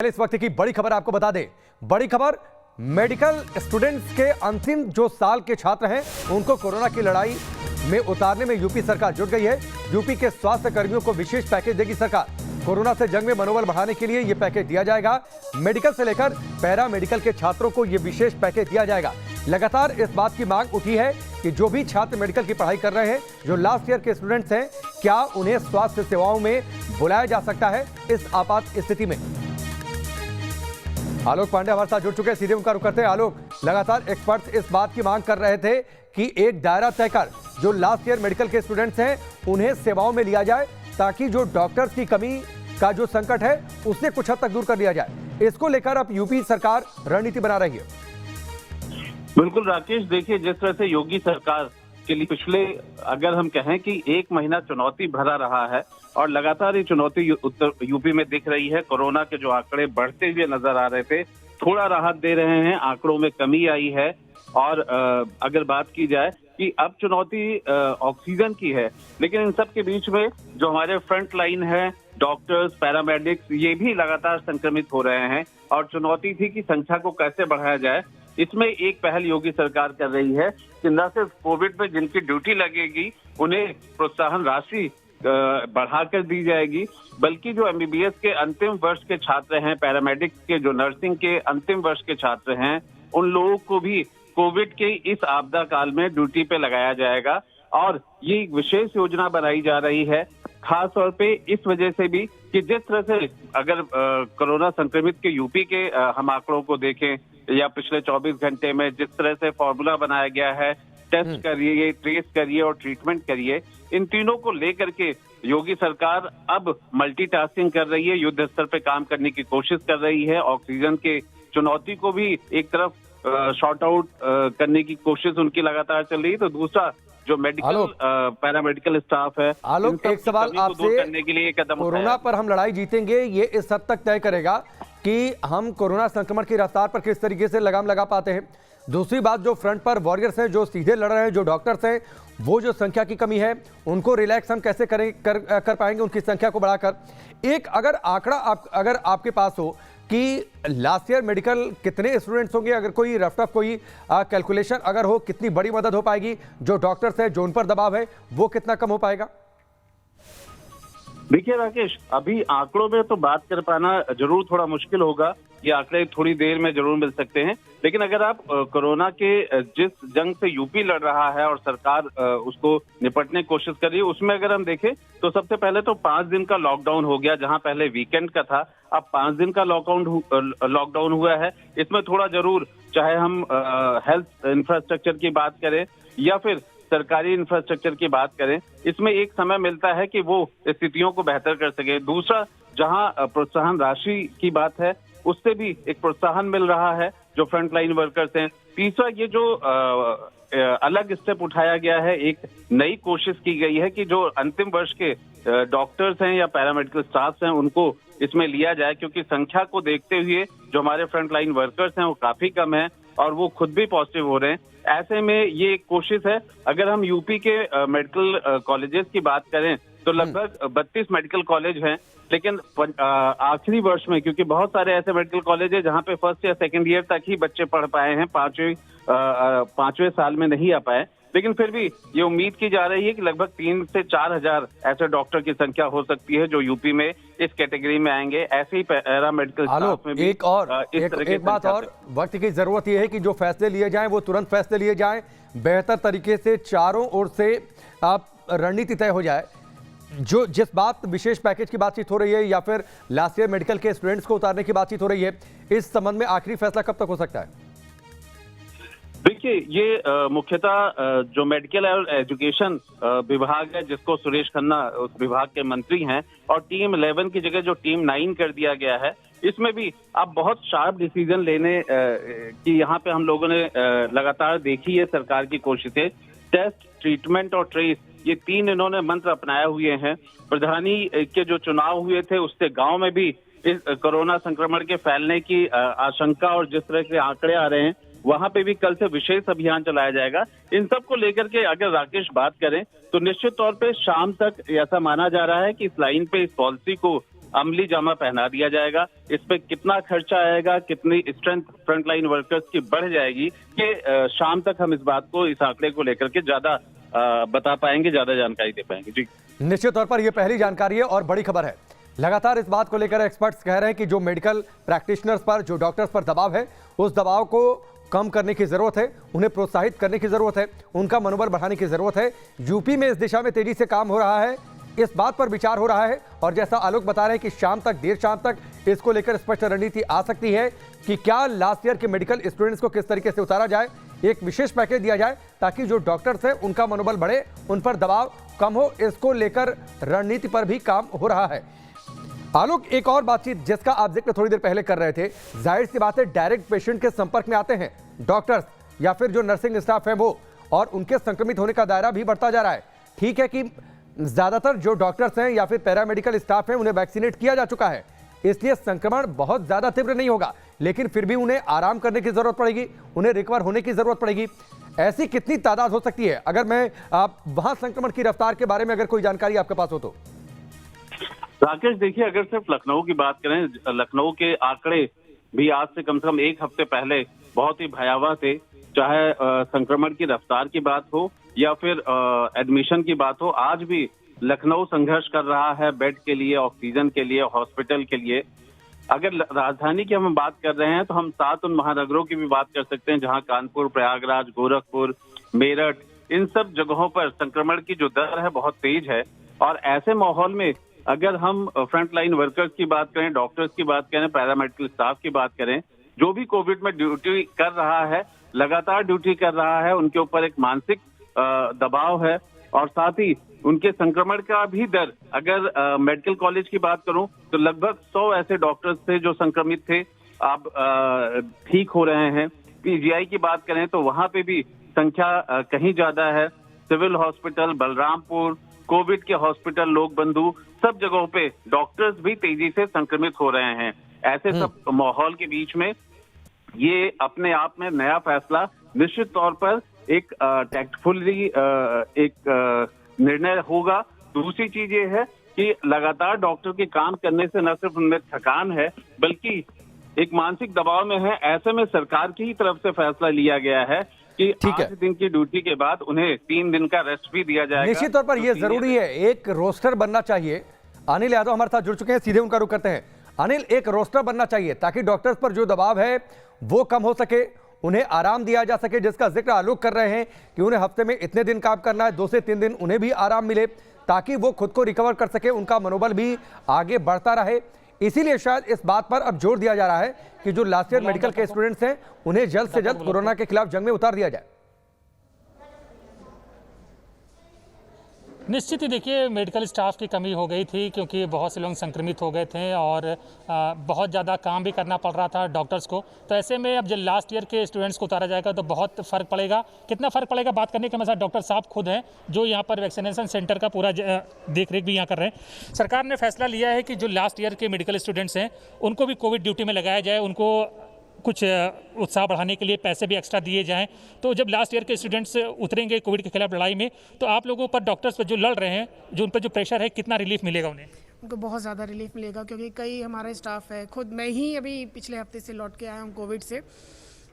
इस वक्त की बड़ी खबर आपको बता दें। बड़ी खबर, मेडिकल स्टूडेंट्स के अंतिम जो साल के छात्र हैं उनको कोरोना की लड़ाई में उतारने में यूपी सरकार जुट गई है। यूपी के स्वास्थ्य कर्मियों को विशेष पैकेज देगी सरकार। कोरोना से जंग में मनोबल बढ़ाने के लिए यह पैकेज दिया जाएगा। मेडिकल से लेकर पैरा मेडिकल के छात्रों को यह विशेष पैकेज दिया जाएगा। लगातार इस बात की मांग उठी है कि जो भी छात्र मेडिकल की पढ़ाई कर रहे हैं, जो लास्ट ईयर के स्टूडेंट्स हैं, क्या उन्हें स्वास्थ्य सेवाओं में बुलाया जा सकता है इस आपात स्थिति में। आलोक पांडे हमारे साथ जुड़ चुके हैं, सीधे उनका रुख करते हैं। आलोक, लगातार एक्सपर्ट्स इस बात की मांग कर रहे थे कि एक दायरा तय कर जो लास्ट ईयर मेडिकल के स्टूडेंट्स हैं उन्हें सेवाओं में लिया जाए, ताकि जो डॉक्टर्स की कमी का जो संकट है उससे कुछ हद तक दूर कर लिया जाए। इसको लेकर अब यूपी सरकार रणनीति बना रही है। बिल्कुल राकेश, देखिए जिस तरह से योगी सरकार के लिए पिछले अगर हम कहें कि एक महीना चुनौती भरा रहा है और लगातार ये चुनौती उत्तर यूपी में दिख रही है। कोरोना के जो आंकड़े बढ़ते हुए नजर आ रहे थे, थोड़ा राहत दे रहे हैं, आंकड़ों में कमी आई है। और अगर बात की जाए कि अब चुनौती ऑक्सीजन की है, लेकिन इन सब के बीच में जो हमारे फ्रंट लाइन है, डॉक्टर्स, पैरामेडिक्स, ये भी लगातार संक्रमित हो रहे हैं। और चुनौती थी कि संख्या को कैसे बढ़ाया जाए। इसमें एक पहल योगी सरकार कर रही है कि न सिर्फ कोविड में जिनकी ड्यूटी लगेगी उन्हें प्रोत्साहन राशि बढ़ाकर दी जाएगी, बल्कि जो एमबीबीएस के अंतिम वर्ष के छात्र हैं, पैरामेडिक्स के, जो नर्सिंग के अंतिम वर्ष के छात्र हैं, उन लोगों को भी कोविड के इस आपदा काल में ड्यूटी पे लगाया जाएगा। और ये एक विशेष योजना बनाई जा रही है, खास तौर पे इस वजह से भी कि जिस तरह से अगर कोरोना संक्रमित के यूपी के हम आंकड़ों को देखें या पिछले 24 घंटे में जिस तरह से फॉर्मूला बनाया गया है, टेस्ट करिए, ट्रेस करिए और ट्रीटमेंट करिए, इन तीनों को लेकर के योगी सरकार अब मल्टीटास्किंग कर रही है, युद्ध स्तर पे काम करने की कोशिश कर रही है। ऑक्सीजन के चुनौती को भी एक तरफ शॉर्ट आउट करने की कोशिश उनकी लगातार चल रही है, तो दूसरा जो मेडिकल पैरामेडिकल स्टाफ है, आलोक, एक सवाल आपसे करने के लिए कदम कोरोना पर हम लड़ाई जीतेंगे, ये इस हद तक तय करेगा कि हम कोरोना संक्रमण की रफ्तार पर किस तरीके से लगाम लगा पाते हैं। दूसरी बात, जो फ्रंट पर वॉरियर्स हैं, जो सीधे लड़ रहे हैं, जो डॉक्टर्स हैं, वो जो संख्या की कमी है उनको रिलैक्स हम कैसे कर पाएंगे उनकी संख्या को बढ़ाकर। एक अगर आंकड़ा अगर आपके पास हो कि लास्ट ईयर मेडिकल कितने स्टूडेंट्स होंगे, अगर कोई रफ कोई कैलकुलेशन अगर हो, कितनी बड़ी मदद हो पाएगी, जो डॉक्टर्स है, जो उन पर दबाव है, वो कितना कम हो पाएगा। देखिए राकेश, अभी आंकड़ों में तो बात कर पाना जरूर थोड़ा मुश्किल होगा, ये आंकड़े थोड़ी देर में जरूर मिल सकते हैं। लेकिन अगर आप कोरोना के जिस जंग से यूपी लड़ रहा है और सरकार उसको निपटने की कोशिश कर रही है, उसमें अगर हम देखें तो सबसे पहले तो 5 दिन का लॉकडाउन हो गया, जहां पहले वीकेंड का था, अब 5 दिन का लॉकडाउन हुआ है। इसमें थोड़ा जरूर, चाहे हम हेल्थ इंफ्रास्ट्रक्चर की बात करें या फिर सरकारी इंफ्रास्ट्रक्चर की बात करें, इसमें एक समय मिलता है कि वो स्थितियों को बेहतर कर सके। दूसरा, जहां प्रोत्साहन राशि की बात है, उससे भी एक प्रोत्साहन मिल रहा है जो फ्रंट लाइन वर्कर्स हैं। तीसरा, ये जो अलग स्टेप उठाया गया है, एक नई कोशिश की गई है कि जो अंतिम वर्ष के डॉक्टर्स हैं या पैरामेडिकल स्टाफ हैं उनको इसमें लिया जाए, क्योंकि संख्या को देखते हुए जो हमारे फ्रंट लाइन वर्कर्स हैं वो काफी कम है और वो खुद भी पॉजिटिव हो रहे हैं। ऐसे में ये एक कोशिश है। अगर हम यूपी के मेडिकल कॉलेजेस की बात करें तो लगभग 32 मेडिकल कॉलेज हैं, लेकिन आखिरी वर्ष में, क्योंकि बहुत सारे ऐसे मेडिकल कॉलेज हैं जहां पे फर्स्ट या सेकंड ईयर तक ही बच्चे पढ़ पाए हैं, पांचवें साल में नहीं आ पाए, लेकिन फिर भी ये उम्मीद की जा रही है कि लगभग 3 से 4 हजार ऐसे डॉक्टर की संख्या हो सकती है जो यूपी में इस कैटेगरी में आएंगे। ऐसे ही पैरामेडिकल स्टाफ में भी एक बात और, वक्त की जरूरत यह है कि जो फैसले लिए जाएं वो तुरंत फैसले लिए जाएं, बेहतर तरीके से चारों ओर से आप रणनीति तय हो जाए। जो जिस बात विशेष पैकेज की बातचीत हो रही है या फिर लास्ट ईयर मेडिकल के स्टूडेंट्स को उतारने की बातचीत हो रही है, इस संबंध में आखिरी फैसला कब तक हो सकता है। देखिए, ये मुख्यतः जो मेडिकल और एजुकेशन विभाग है, जिसको सुरेश खन्ना उस विभाग के मंत्री हैं, और टीम 11 की जगह जो टीम 9 कर दिया गया है, इसमें भी अब बहुत शार्प डिसीजन लेने की यहाँ पे हम लोगों ने लगातार देखी है सरकार की कोशिशें। टेस्ट, ट्रीटमेंट और ट्रेस, ये 3 इन्होंने मंत्र अपनाए हुए हैं। प्रधानी के जो चुनाव हुए थे उससे गांव में भी इस कोरोना संक्रमण के फैलने की आशंका और जिस तरह के आंकड़े आ रहे हैं, वहां पे भी कल से विशेष अभियान चलाया जाएगा। इन सब को लेकर के अगर राकेश बात करें तो निश्चित तौर पे शाम तक ऐसा माना जा रहा है कि इस लाइन पे, इस पॉलिसी को अमली जामा पहना दिया जाएगा। इस पे कितना खर्चा आएगा, कितनी स्ट्रेंथ फ्रंटलाइन वर्कर्स की बढ़ जाएगी, कि शाम तक हम इस बात को, इस आंकड़े को लेकर के ज्यादा बता पाएंगे, ज्यादा जानकारी दे पाएंगे। जी, निश्चित तौर पर यह पहली जानकारी है और बड़ी खबर है। लगातार इस बात को लेकर एक्सपर्ट्स कह रहे हैं कि जो मेडिकल प्रैक्टिशनर्स पर, जो डॉक्टर्स पर दबाव है, उस दबाव को कम करने की जरूरत है, उन्हें प्रोत्साहित करने की जरूरत है, उनका मनोबल बढ़ाने की जरूरत है। यूपी में इस दिशा में तेजी से काम हो रहा है, इस बात पर विचार हो रहा है। और जैसा आलोक बता रहे हैं कि शाम तक, देर शाम तक इसको लेकर स्पष्ट रणनीति आ सकती है कि क्या लास्ट ईयर के मेडिकल स्टूडेंट्स को किस तरीके से उतारा जाए, एक विशेष पैकेज दिया जाए ताकि जो डॉक्टर्स हैं उनका मनोबल बढ़े, उन पर दबाव कम हो। इसको लेकर रणनीति पर भी काम हो रहा है। आलोक, एक और बातचीत जिसका आप जिक्र थोड़ी देर पहले कर रहे थे, जाहिर सी बात है डायरेक्ट पेशेंट के संपर्क में आते हैं डॉक्टर्स या फिर जो नर्सिंग स्टाफ है वो, और उनके संक्रमित होने का दायरा भी बढ़ता जा रहा है। ठीक है कि ज्यादातर जो डॉक्टर्स हैं या फिर पैरामेडिकल स्टाफ हैं उन्हें वैक्सीनेट किया जा चुका है, इसलिए संक्रमण बहुत ज्यादा तीव्र नहीं होगा, लेकिन फिर भी उन्हें आराम करने की जरूरत पड़ेगी, उन्हें रिकवर होने की जरूरत पड़ेगी। ऐसी कितनी तादाद हो सकती है? अगर मैं वहां संक्रमण की रफ्तार के बारे में अगर कोई जानकारी आपके पास हो तो। राकेश, देखिए, अगर सिर्फ लखनऊ की बात करें, लखनऊ के आंकड़े भी आज से कम 1 हफ्ते पहले बहुत ही भयावह थे। चाहे संक्रमण की रफ्तार की बात हो या फिर एडमिशन की बात हो, आज भी लखनऊ संघर्ष कर रहा है बेड के लिए, ऑक्सीजन के लिए, हॉस्पिटल के लिए। अगर राजधानी की हम बात कर रहे हैं तो हम 7 उन महानगरों की भी बात कर सकते हैं जहां कानपुर, प्रयागराज, गोरखपुर, मेरठ, इन सब जगहों पर संक्रमण की जो दर है बहुत तेज है। और ऐसे माहौल में अगर हम फ्रंट लाइन वर्कर्स की बात करें, डॉक्टर्स की बात करें, पैरामेडिकल स्टाफ की बात करें, जो भी कोविड में ड्यूटी कर रहा है, लगातार ड्यूटी कर रहा है, उनके ऊपर एक मानसिक दबाव है। और साथ ही उनके संक्रमण का भी दर, अगर मेडिकल कॉलेज की बात करूं तो लगभग 100 ऐसे डॉक्टर्स थे जो संक्रमित थे, अब ठीक हो रहे हैं। पीजीआई की बात करें तो वहां पे भी संख्या कहीं ज्यादा है। सिविल हॉस्पिटल, बलरामपुर, कोविड के हॉस्पिटल, लोक बंधु, सब जगहों पे डॉक्टर्स भी तेजी से संक्रमित हो रहे हैं। ऐसे सब माहौल के बीच में ये अपने आप में नया फैसला निश्चित तौर पर एक टैक्टफुली एक निर्णय होगा। दूसरी चीज ये है कि लगातार डॉक्टर के काम करने से न सिर्फ उनमें थकान है बल्कि एक मानसिक दबाव में है। ऐसे में सरकार की ही तरफ से फैसला लिया गया है कि 8 दिन की ड्यूटी के बाद उन्हें 3 दिन का रेस्ट भी दिया जाएगा। निश्चित तौर पर यह जरूरी है, एक रोस्टर बनना चाहिए। अनिल यादव हमारे साथ जुड़ चुके हैं, सीधे उनका रुख करते हैं। अनिल, एक रोस्टर बनना चाहिए ताकि डॉक्टर्स पर जो दबाव है वो कम हो सके, उन्हें आराम दिया जा सके, जिसका जिक्र आलोक कर रहे हैं कि उन्हें हफ्ते में इतने दिन काम करना है, 2 से 3 दिन उन्हें भी आराम मिले ताकि वो खुद को रिकवर कर सके, उनका मनोबल भी आगे बढ़ता रहे। इसीलिए शायद इस बात पर अब जोर दिया जा रहा है कि जो लास्ट ईयर मेडिकल के स्टूडेंट्स हैं उन्हें जल्द से जल्द कोरोना के खिलाफ जंग में उतार दिया जाए। निश्चित ही देखिए, मेडिकल स्टाफ की कमी हो गई थी क्योंकि बहुत से लोग संक्रमित हो गए थे और बहुत ज़्यादा काम भी करना पड़ रहा था डॉक्टर्स को। तो ऐसे में अब जब लास्ट ईयर के स्टूडेंट्स को उतारा जाएगा तो बहुत फ़र्क पड़ेगा। कितना फ़र्क पड़ेगा बात करने के हमारे साथ डॉक्टर साहब खुद हैं जो यहाँ पर वैक्सीनेशन सेंटर का पूरा देख रेख भी यहाँ कर रहे हैं। सरकार ने फैसला लिया है कि जो लास्ट ईयर के मेडिकल स्टूडेंट्स हैं उनको भी कोविड ड्यूटी में लगाया जाए, उनको कुछ उत्साह बढ़ाने के लिए पैसे भी एक्स्ट्रा दिए जाएं। तो जब लास्ट ईयर के स्टूडेंट्स उतरेंगे कोविड के खिलाफ लड़ाई में तो आप लोगों पर, डॉक्टर्स पर जो लड़ रहे हैं, जो उन पर जो प्रेशर है, कितना रिलीफ मिलेगा उन्हें? उनको बहुत ज़्यादा रिलीफ मिलेगा क्योंकि कई हमारे स्टाफ है, खुद मैं ही अभी पिछले हफ्ते से लौट के आया हूँ कोविड से,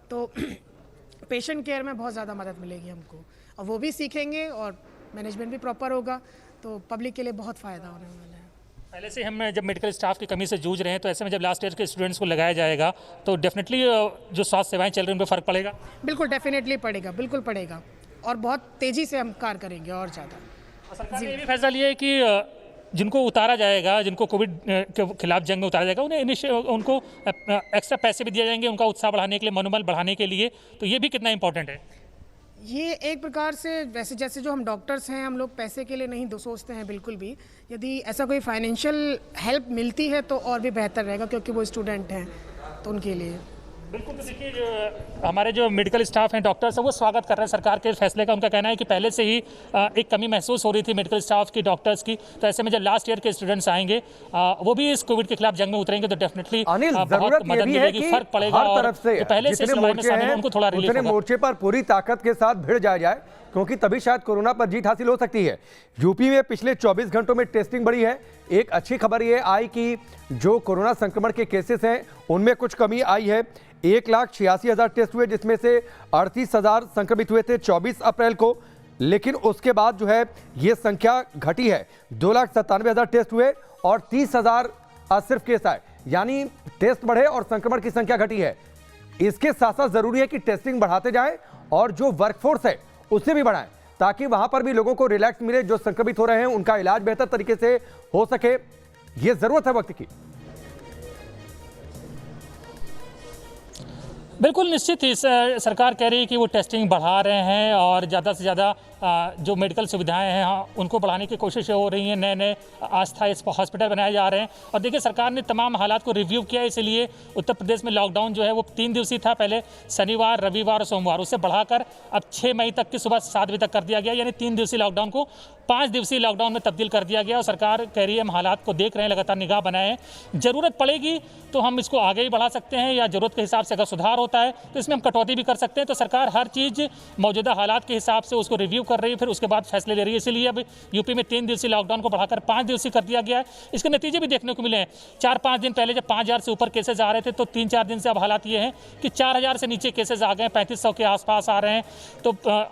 तो पेशेंट केयर में बहुत ज़्यादा मदद मिलेगी हमको और वो भी सीखेंगे और मैनेजमेंट भी प्रॉपर होगा, तो पब्लिक के लिए बहुत फ़ायदा होने वाला है। पहले से हम जब मेडिकल स्टाफ की कमी से जूझ रहे हैं तो ऐसे में जब लास्ट ईयर के स्टूडेंट्स को लगाया जाएगा तो डेफिनेटली जो स्वास्थ्य सेवाएं चल रही हैं उन पर फ़र्क पड़ेगा। बिल्कुल, डेफिनेटली पड़ेगा, बिल्कुल पड़ेगा और बहुत तेज़ी से हम कार्य करेंगे और ज़्यादा। सरकार ने ये भी फैसला लिया है कि जिनको उतारा जाएगा, जिनको कोविड के खिलाफ जंग में उतारा जाएगा, उनको एक्स्ट्रा पैसे भी दिए जाएंगे उनका उत्साह बढ़ाने के लिए, मनोबल बढ़ाने के लिए। तो ये भी कितना इंपॉर्टेंट है? ये एक प्रकार से वैसे जैसे जो हम डॉक्टर्स हैं हम लोग पैसे के लिए नहीं सोचते हैं बिल्कुल भी। यदि ऐसा कोई फाइनेंशियल हेल्प मिलती है तो और भी बेहतर रहेगा क्योंकि वो स्टूडेंट हैं तो उनके लिए। बिल्कुल। तो देखिए, जो हमारे जो मेडिकल स्टाफ हैं, डॉक्टर्स हैं, वो स्वागत कर रहे हैं सरकार के फैसले का। उनका कहना है कि पहले से ही एक कमी महसूस हो रही थी मेडिकल स्टाफ की, डॉक्टर्स की। तो ऐसे में जब लास्ट ईयर के स्टूडेंट्स आएंगे, वो भी इस कोविड के खिलाफ जंग में उतरेंगे, तो डेफिनेटली अनिल, बहुत जरूरत ये मदद भी है मिलेगी, कि फर्क पड़ेगा। हर और तरफ से जो पहले से इस जितने लड़ाई में मोर्चे शामिल हैं, हैं, उनको थोड़ा रिलीफ उतने होगा। मोर्चे पर पूरी ताकत के साथ भिड़ जाया जाए, क्योंकि तभी शायद कोरोना पर जीत हासिल हो सकती है। यूपी में पिछले 24 घंटों में टेस्टिंग बढ़ी है। एक अच्छी खबर ये आई कि जो कोरोना संक्रमण के केसेस हैं उनमें कुछ कमी आई है। 1,86,000 टेस्ट हुए, जिसमें से 38,000 संक्रमित हुए थे 24 अप्रैल को। लेकिन उसके बाद जो है ये संख्या घटी है, 2,97,000 टेस्ट हुए और 30,000 सिर्फ केस आए, यानी टेस्ट बढ़े और संक्रमण की संख्या घटी है। इसके साथ साथ जरूरी है कि टेस्टिंग बढ़ाते जाएं और जो वर्कफोर्स है उसे भी बढ़ाएं, ताकि वहां पर भी लोगों को रिलैक्स मिले। जो संक्रमित हो रहे हैं उनका इलाज बेहतर तरीके से हो सके, यह जरूरत है वक्त की। बिल्कुल निश्चित ही सरकार कह रही है कि वो टेस्टिंग बढ़ा रहे हैं और ज़्यादा से ज़्यादा जो मेडिकल सुविधाएं हैं उनको बढ़ाने की कोशिशें हो रही हैं। नए नए आस्था इस हॉस्पिटल बनाए जा रहे हैं। और देखिए, सरकार ने तमाम हालात को रिव्यू किया, इसलिए उत्तर प्रदेश में लॉकडाउन जो है वो 3 दिवसीय था पहले, शनिवार, रविवार और सोमवार। उससे बढ़ाकर अब 6 मई तक की सुबह 7 बजे तक कर दिया गया, यानी 3 दिवसीय लॉकडाउन को 5 दिवसीय लॉकडाउन में तब्दील कर दिया गया। और सरकार कह रही है हम हालात को देख रहे हैं, लगातार निगाह बनाए हैं, ज़रूरत पड़ेगी तो हम इसको आगे ही बढ़ा सकते हैं, या ज़रूरत के हिसाब से अगर सुधार होता है तो इसमें हम कटौती भी कर सकते हैं। तो सरकार हर चीज़ मौजूदा हालात के हिसाब से उसको रिव्यू कर रही है, फिर उसके बाद फैसले ले रही है। इसलिए अब यूपी में 3 दिवसीय लॉकडाउन को बढ़ाकर 5 दिवसीय कर दिया गया है। इसके नतीजे भी देखने को मिले हैं। 4-5 दिन पहले जब 5,000 से ऊपर केसेज आ रहे थे, तो 3-4 दिन से अब हालात ये हैं कि 4,000 से नीचे केसेज आ गए, 3,500 के आसपास आ रहे हैं। तो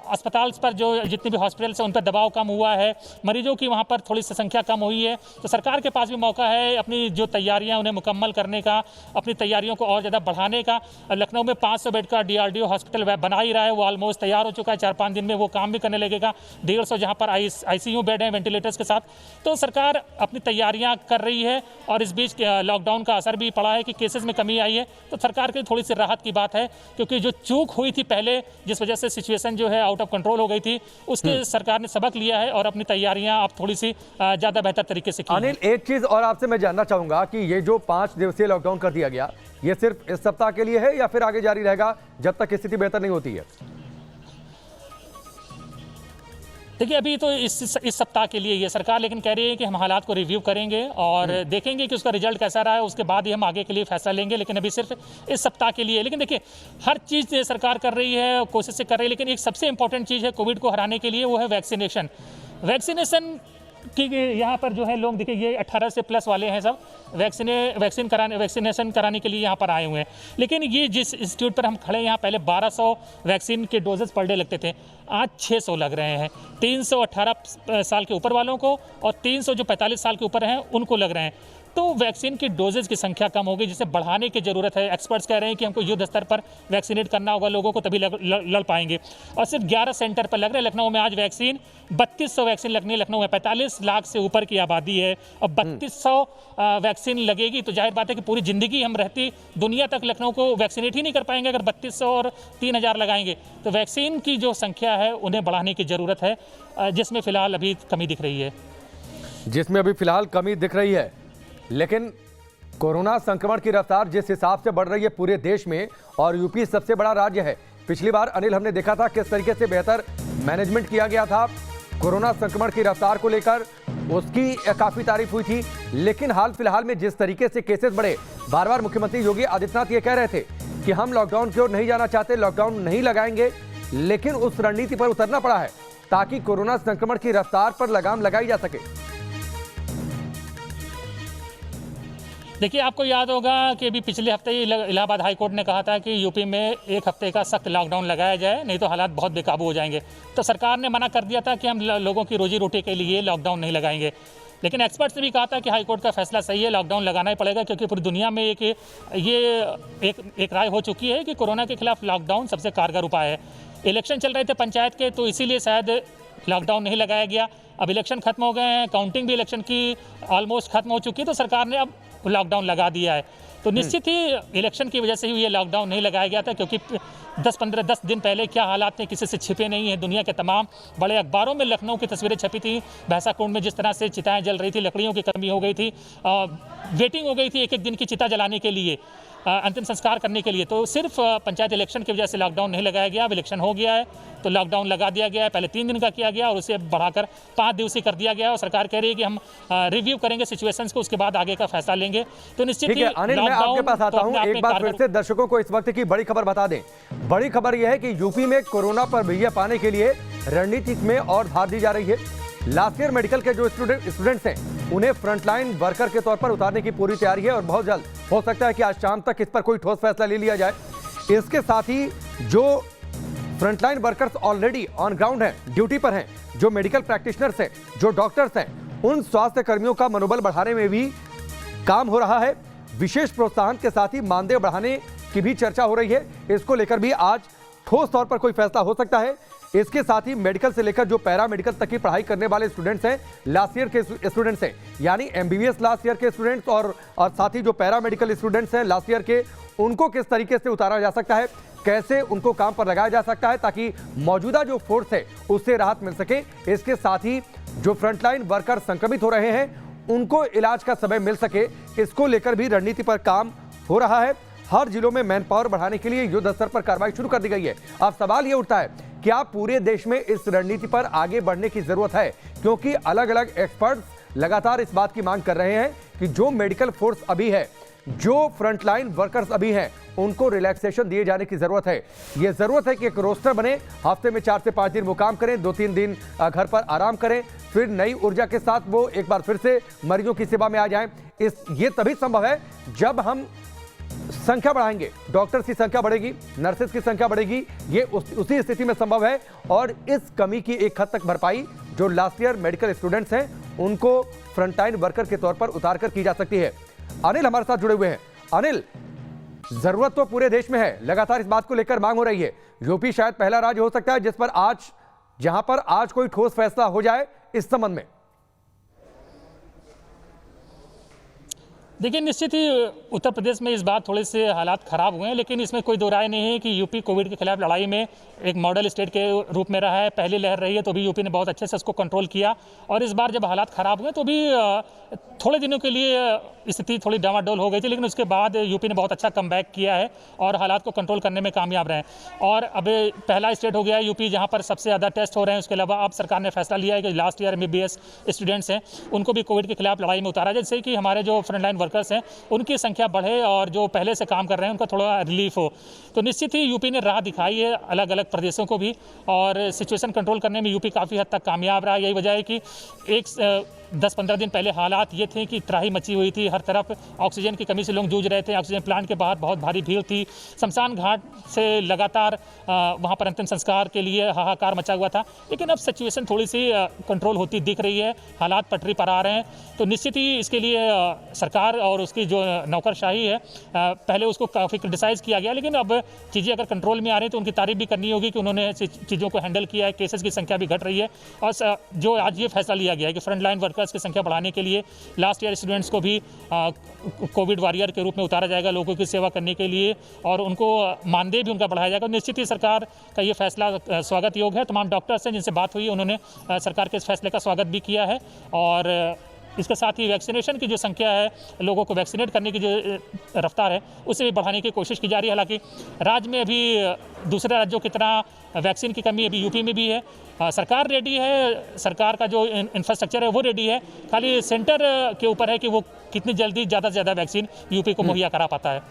अस्पताल पर जो जितने भी हॉस्पिटल्स हैं उन पर दबाव कम हुआ है, मरीजों की वहाँ पर थोड़ी सी संख्या कम हुई है। तो सरकार के पास भी मौका है अपनी जो तैयारियाँ उन्हें मुकम्मल करने का, अपनी तैयारियों को और ज़्यादा बढ़ाने का। लखनऊ में 500 बेड का DRDO हॉस्पिटल बना ही रहा है, वो ऑलमोस्ट तैयार हो चुका है। 4-5 दिन में वो काम भी करने लगेगा। 150 जहाँ पर ICU बेड हैं वेंटिलेटर्स के साथ। तो सरकार अपनी तैयारियां कर रही है और इस बीच लॉकडाउन का असर भी पड़ा है कि केसेस में कमी आई है। तो सरकार के लिए थोड़ी सी राहत की बात है, क्योंकि जो चूक हुई थी पहले, जिस वजह से सिचुएशन जो है आउट ऑफ कंट्रोल हो गई थी, उसके सरकार ने सबक लिया है और अपनी तैयारियां अब थोड़ी सी ज़्यादा बेहतर तरीके से की। अनिल, एक चीज़ और आपसे मैं जानना चाहूंगा कि ये जो 5 दिवसीय लॉकडाउन कर दिया गया, ये सिर्फ इस सप्ताह के लिए है या फिर आगे जारी रहेगा जब तक स्थिति बेहतर नहीं होती है? देखिए, अभी तो इस सप्ताह के लिए ये सरकार लेकिन कह रही है कि हम हालात को रिव्यू करेंगे और देखेंगे कि उसका रिजल्ट कैसा रहा है, उसके बाद ही हम आगे के लिए फैसला लेंगे। लेकिन अभी सिर्फ इस सप्ताह के लिए। लेकिन देखिए, हर चीज़ सरकार कर रही है, कोशिश से कर रही है, लेकिन एक सबसे इंपॉर्टेंट चीज़ है कोविड को हराने के लिए, वो है वैक्सीनेशन। वैक्सीनेशन कि यहाँ पर जो है लोग, देखिए ये 18 से प्लस वाले हैं, सब वैक्सीनेशन कराने के लिए यहाँ पर आए हुए हैं। लेकिन ये जिस इंस्टीट्यूट पर हम खड़े हैं, यहाँ पहले 1200 वैक्सीन के डोजेस पर डे लगते थे, आज 600 लग रहे हैं। 318 साल के ऊपर वालों को और 300 जो 45 साल के ऊपर हैं उनको लग रहे हैं। तो वैक्सीन की डोजेज की संख्या कम होगी, जिसे बढ़ाने की ज़रूरत है। एक्सपर्ट्स कह रहे हैं कि हमको युद्ध स्तर पर वैक्सीनेट करना होगा लोगों को, तभी लड़ पाएंगे। और सिर्फ 11 सेंटर पर लग रहे हैं। लखनऊ में आज वैक्सीन 3200 वैक्सीन लगनी है। लखनऊ में 45 लाख से ऊपर की आबादी है और 3200 वैक्सीन लगेगी। तो जाहिर बात है कि पूरी ज़िंदगी हम रहती दुनिया तक लखनऊ को वैक्सीनेट ही नहीं कर पाएंगे अगर 3200 और 3000 लगाएंगे। तो वैक्सीन की जो संख्या है उन्हें बढ़ाने की ज़रूरत है, जिसमें फ़िलहाल अभी कमी दिख रही है। लेकिन कोरोना संक्रमण की रफ्तार जिस हिसाब से बढ़ रही है पूरे देश में, और यूपी सबसे बड़ा राज्य है। पिछली बार अनिल हमने देखा था किस तरीके से बेहतर मैनेजमेंट किया गया था कोरोना संक्रमण की रफ्तार को लेकर, उसकी काफी तारीफ हुई थी। लेकिन हाल फिलहाल में जिस तरीके से केसेस बढ़े, बार बार मुख्यमंत्री योगी आदित्यनाथ ये कह रहे थे कि हम लॉकडाउन की ओर नहीं जाना चाहते, लॉकडाउन नहीं लगाएंगे। लेकिन उस रणनीति पर उतरना पड़ा है ताकि कोरोना संक्रमण की रफ्तार पर लगाम लगाई जा सके। देखिए, आपको याद होगा कि अभी पिछले हफ्ते ही इलाहाबाद हाई कोर्ट ने कहा था कि यूपी में 1 हफ्ते का सख्त लॉकडाउन लगाया जाए, नहीं तो हालात बहुत बेकाबू हो जाएंगे। तो सरकार ने मना कर दिया था कि हम लोगों की रोजी रोटी के लिए लॉकडाउन नहीं लगाएंगे। लेकिन एक्सपर्ट्स ने भी कहा था कि हाई कोर्ट का फैसला सही है, लॉकडाउन लगाना ही पड़ेगा, क्योंकि पूरी दुनिया में एक राय हो चुकी है कि कोरोना के खिलाफ लॉकडाउन सबसे कारगर उपाय है। इलेक्शन चल रहे थे पंचायत के, तो इसीलिए शायद लॉकडाउन नहीं लगाया गया। अब इलेक्शन खत्म हो गए हैं, काउंटिंग भी इलेक्शन की ऑलमोस्ट खत्म हो चुकी है, तो सरकार ने अब लॉकडाउन लगा दिया है। तो निश्चित ही इलेक्शन की वजह से ही ये लॉकडाउन नहीं लगाया गया था, क्योंकि 10 दिन पहले क्या हालात थे किसी से छिपे नहीं हैं। दुनिया के तमाम बड़े अखबारों में लखनऊ की तस्वीरें छपी थी। भैंसा कुंड में जिस तरह से चिताएं जल रही थी, लकड़ियों की कमी हो गई थी, वेटिंग हो गई थी एक एक दिन की चिता जलाने के लिए। अंतिम संस्कार करने के लिए। तो सिर्फ पंचायत इलेक्शन की वजह से लॉकडाउन नहीं लगाया गया। अब इलेक्शन हो गया है तो लॉकडाउन लगा दिया गया है। पहले 3 दिन का किया गया और उसे बढ़ाकर 5 दिवसीय कर दिया गया और सरकार कह रही है कि हम रिव्यू करेंगे सिचुएशंस को, उसके बाद आगे का फैसला लेंगे। तो निश्चित ही अनिल, मैं आपके पास आता हूं, एक बार फिर से दर्शकों को इस वक्त की बड़ी खबर बता दें। बड़ी खबर यह है कि यूपी में कोरोना पर विजय पाने के लिए रणनीति में और धार दी जा रही है। लास्ट ईयर मेडिकल के जो स्टूडेंट्स हैं उन्हें फ्रंटलाइन वर्कर के तौर पर उतारने की पूरी तैयारी है और बहुत जल्द हो सकता है कि आज शाम तक इस पर कोई ठोस फैसला ले लिया जाए। इसके साथ ही जो frontline workers already on ground हैं, ड्यूटी पर हैं, जो मेडिकल प्रैक्टिशनर्स हैं, जो डॉक्टर्स हैं, उन स्वास्थ्य कर्मियों का मनोबल बढ़ाने में भी काम हो रहा है। विशेष प्रोत्साहन के साथ ही मानदेय बढ़ाने की भी चर्चा हो रही है। इसको लेकर भी आज ठोस तौर पर कोई फैसला हो सकता है। इसके साथ ही मेडिकल से लेकर जो पैरा मेडिकल तक की पढ़ाई करने वाले स्टूडेंट्स हैं, लास्ट ईयर के स्टूडेंट्स हैं, यानी एमबीबीएस लास्ट ईयर के स्टूडेंट्स और साथ ही जो पैरा मेडिकल स्टूडेंट्स हैं लास्ट ईयर के, उनको किस तरीके से उतारा जा सकता है, कैसे उनको काम पर लगाया जा सकता है ताकि मौजूदा जो फोर्स है उससे राहत मिल सके। इसके साथ ही जो फ्रंटलाइन वर्कर संक्रमित हो रहे हैं उनको इलाज का समय मिल सके, इसको लेकर भी रणनीति पर काम हो रहा है। हर जिलों में मैन पावर बढ़ाने के लिए युद्ध स्तर पर कार्रवाई शुरू कर दी गई है। अब सवाल यह उठता है, क्या पूरे देश में इस रणनीति पर आगे बढ़ने की जरूरत है? क्योंकि अलग अलग एक्सपर्ट्स लगातार इस बात की मांग कर रहे हैं कि जो मेडिकल फोर्स अभी है, जो फ्रंटलाइन वर्कर्स अभी हैं, उनको रिलैक्सेशन दिए जाने की जरूरत है। यह जरूरत है कि एक रोस्टर बने, हफ्ते में 4 से 5 दिन वो काम करें, 2-3 दिन घर पर आराम करें, फिर नई ऊर्जा के साथ वो एक बार फिर से मरीजों की सेवा में आ जाएं। ये तभी संभव है जब हम संख्या बढ़ाएंगे, डॉक्टर्स की संख्या बढ़ेगी, नर्सेस की संख्या बढ़ेगी। ये उसी स्थिति में संभव है और इस कमी की एक हद तक भरपाई जो लास्ट ईयर मेडिकल स्टूडेंट्स हैं उनको फ्रंटलाइन वर्कर के तौर पर उतार कर की जा सकती है। अनिल हमारे साथ जुड़े हुए हैं। अनिल, जरूरत तो पूरे देश में है, लगातार इस बात को लेकर मांग हो रही है। यूपी शायद पहला राज्य हो सकता है जिस पर जहां पर आज कोई ठोस फैसला हो जाए इस संबंध में। देखिए, निश्चित ही उत्तर प्रदेश में इस बार थोड़े से हालात खराब हुए हैं, लेकिन इसमें कोई दो राय नहीं है कि यूपी कोविड के खिलाफ लड़ाई में एक मॉडल स्टेट के रूप में रहा है। पहली लहर रही है तो भी यूपी ने बहुत अच्छे से उसको कंट्रोल किया और इस बार जब हालात खराब हुए तो भी थोड़े दिनों के लिए स्थिति थोड़ी डामाडोल हो गई थी, लेकिन उसके बाद यूपी ने बहुत अच्छा कमबैक किया है और हालात को कंट्रोल करने में कामयाब रहे। और अब पहला स्टेट हो गया है यूपी जहाँ पर सबसे ज़्यादा टेस्ट हो रहे हैं। उसके अलावा अब सरकार ने फैसला लिया है कि लास्ट ईयर एमबीबीएस स्टूडेंट्स हैं उनको भी कोविड के खिलाफ लड़ाई में उतारा, जिससे कि हमारे जो फ्रंटलाइन वर्कर्स हैं उनकी संख्या बढ़े और जो पहले से काम कर रहे हैं उनका थोड़ा रिलीफ हो। तो निश्चित ही यूपी ने राह दिखाई है अलग अलग प्रदेशों को भी और सिचुएशन कंट्रोल करने में यूपी काफ़ी हद तक कामयाब रहा। यही वजह है कि 10-15 दिन पहले हालात ये थे कि त्राही मची हुई थी, हर तरफ ऑक्सीजन की कमी से लोग जूझ रहे थे, ऑक्सीजन प्लांट के बाहर बहुत भारी भीड़ थी, शमशान घाट से लगातार वहाँ पर अंतिम संस्कार के लिए हाहाकार मचा हुआ था। लेकिन अब सिचुएशन थोड़ी सी कंट्रोल होती दिख रही है, हालात पटरी पर आ रहे हैं। तो निश्चित ही इसके लिए सरकार और उसकी जो नौकरशाही है, पहले उसको काफ़ी क्रिटिसाइज़ किया गया, लेकिन अब चीज़ें अगर कंट्रोल में आ रही हैं तो उनकी तारीफ भी करनी होगी कि उन्होंने चीज़ों को हैंडल किया है। केसेस की संख्या भी घट रही है और जो आज ये फैसला लिया गया है कि फ्रंटलाइन वर्कर्स की संख्या बढ़ाने के लिए लास्ट ईयर स्टूडेंट्स को भी कोविड वॉरियर के रूप में उतारा जाएगा, लोगों की सेवा करने के लिए, और उनको मानदेय भी उनका बढ़ाया जाएगा। निश्चित ही सरकार का ये फैसला स्वागत योग्य है। तमाम डॉक्टर्स हैं जिनसे बात हुई, उन्होंने सरकार के इस फैसले का स्वागत भी किया है और इसके साथ ही वैक्सीनेशन की जो संख्या है, लोगों को वैक्सीनेट करने की जो रफ्तार है, उसे भी बढ़ाने की कोशिश की जा रही है। हालांकि राज्य में अभी दूसरे राज्यों की तरह वैक्सीन की कमी अभी यूपी में भी है। सरकार रेडी है, सरकार का जो इंफ्रास्ट्रक्चर है वो रेडी है, खाली सेंटर के ऊपर है कि वो कितनी जल्दी ज़्यादा से ज़्यादा वैक्सीन यूपी को मुहैया करा पाता है।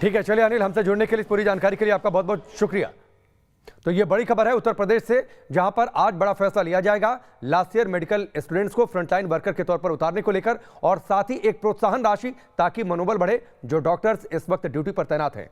ठीक है, चलिए अनिल, हमसे जुड़ने के लिए, पूरी जानकारी के लिए आपका बहुत बहुत शुक्रिया। तो ये बड़ी खबर है उत्तर प्रदेश से, जहां पर आज बड़ा फैसला लिया जाएगा लास्ट ईयर मेडिकल स्टूडेंट्स को फ्रंटलाइन वर्कर के तौर पर उतारने को लेकर, और साथ ही एक प्रोत्साहन राशि ताकि मनोबल बढ़े जो डॉक्टर्स इस वक्त ड्यूटी पर तैनात हैं।